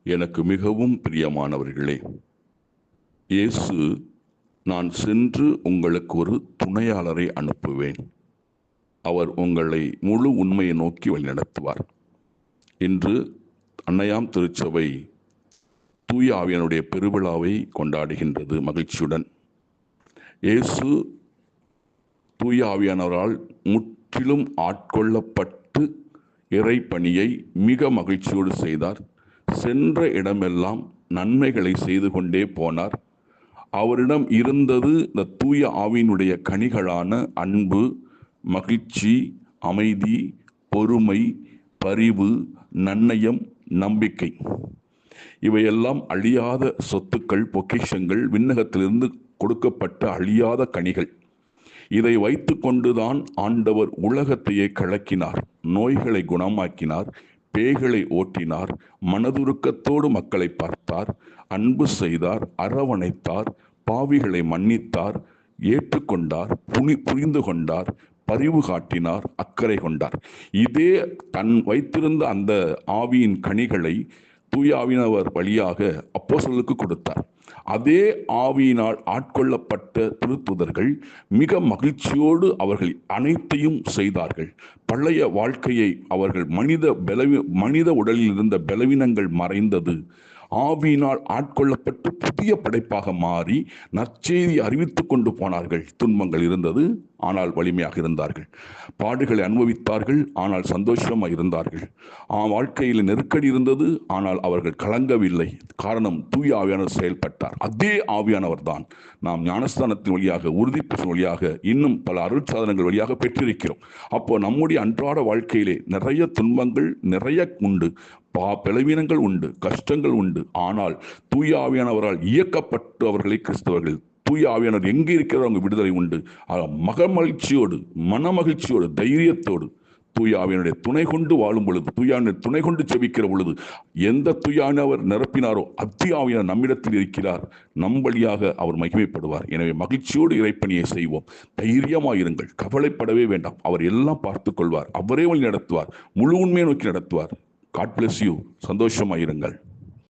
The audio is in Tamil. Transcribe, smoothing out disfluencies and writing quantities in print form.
எனக்கு மிகவும் பிரியமானவர்களே, இயேசு, நான் சென்று உங்களுக்கு ஒரு துணையாளரை அனுப்புவேன், அவர் உங்களை முழு உண்மையை நோக்கி வழிநடத்துவார். இன்று அன்னையாம் திருச்சபை தூய ஆவியானுடைய பெருவிழாவை கொண்டாடுகின்றது மகிழ்ச்சியுடன். இயேசு தூய ஆவியானவரால் முற்றிலும் ஆட்கொள்ளப்பட்டு இறைப்பணியை மிக மகிழ்ச்சியோடு செய்தார். சென்ற இடமெல்லாம் நன்மைகளை செய்து கொண்டே போனார். அவரிடம் இருந்தது இந்த தூய ஆவியினுடைய கனிகளான அன்பு, மகிழ்ச்சி, அமைதி, பொறுமை, பரிவு, நன்னயம், நம்பிக்கை. இவையெல்லாம் அழியாத சொத்துக்கள், பொக்கிஷங்கள், விண்ணகத்திலிருந்து கொடுக்கப்பட்ட அழியாத கனிகள். இதை வைத்து கொண்டுதான் ஆண்டவர் உலகத்தையே கலக்கினார், நோய்களை குணமாக்கினார், பேய்களை ஓட்டினார், மனதுருக்கத்தோடு மக்களை பார்த்தார், அன்பு செய்தார், அரவணைத்தார், பாவிகளை மன்னித்தார், ஏற்றுக்கொண்டார், புரிந்து கொண்டார், பரிவு காட்டினார், அக்கறை கொண்டார். இதே தன் வைத்திருந்த அந்த ஆவியின் கனிகளை தூய ஆவியினவர் வழியாக அப்போஸ்தலருக்கு கொடுத்தார். அதே ஆவியினால் ஆட்கொள்ளப்பட்ட திருத்துதர்கள் மிக மகிழ்ச்சியோடு அவர்கள் அனைத்தையும் செய்தார்கள். பழைய வாழ்க்கையை அவர்கள் மனித உடலில் இருந்த பலவீனங்கள் மறைந்தது. ஆவியினால் ஆட்கொள்ளப்பட்டு புதிய படைப்பாக மாறி நற்செய்தி அறிவித்துக் கொண்டு போனார்கள். துன்பங்கள் இருந்தது, ஆனால் வலிமையாக இருந்தார்கள். பாடுகளை அனுபவித்தார்கள், ஆனால் சந்தோஷமாக இருந்தார்கள். வாழ்க்கையில் நெருக்கடி இருந்தது, ஆனால் அவர்கள் கலங்கவில்லை. காரணம், தூய ஆவியானவர் செயல்பட்டார். அதே ஆவியானவர் தான் நாம் ஞானஸ்தானத்தின் வழியாக, உறுதிப்பூசல் வழியாக, இன்னும் பல அருட்சாதனங்கள் வழியாக பெற்றிருக்கிறோம். அப்போ நம்முடைய அன்றாட வாழ்க்கையிலே நிறைய துன்பங்கள் நிறைய உண்டு, பலவீனங்கள் உண்டு, கஷ்டங்கள் உண்டு. ஆனால் தூய ஆவியானவரால் இயக்கப்பட்டு அவர்களை கிறிஸ்தவர்கள். தூய ஆவியானவர் எங்கே இருக்கிறதோ அவங்க விடுதலை உண்டு. மகிழ்ச்சியோடு, மன மகிழ்ச்சியோடு, தைரியத்தோடு தூய ஆவியானுடைய துணை கொண்டு வாழும் பொழுது, தூய ஆவியானுடைய துணை கொண்டு செபிக்கிற பொழுது, எந்த தூய ஆவியானவர் நிரப்பினாரோ அத்தி ஆவியானவர் நம்மிடத்தில் இருக்கிறார். நம் வழியாக அவர் மகிமைப்படுவார். எனவே மகிழ்ச்சியோடு இறைப்பணியை செய்வோம். தைரியமாயிருங்கள், கவலைப்படவே வேண்டாம். அவர் எல்லாம் பார்த்து கொள்வார். அவரே வழி நடத்துவார், முழு உண்மையை நோக்கி நடத்துவார். God bless you. சந்தோஷமாயிருங்கள்.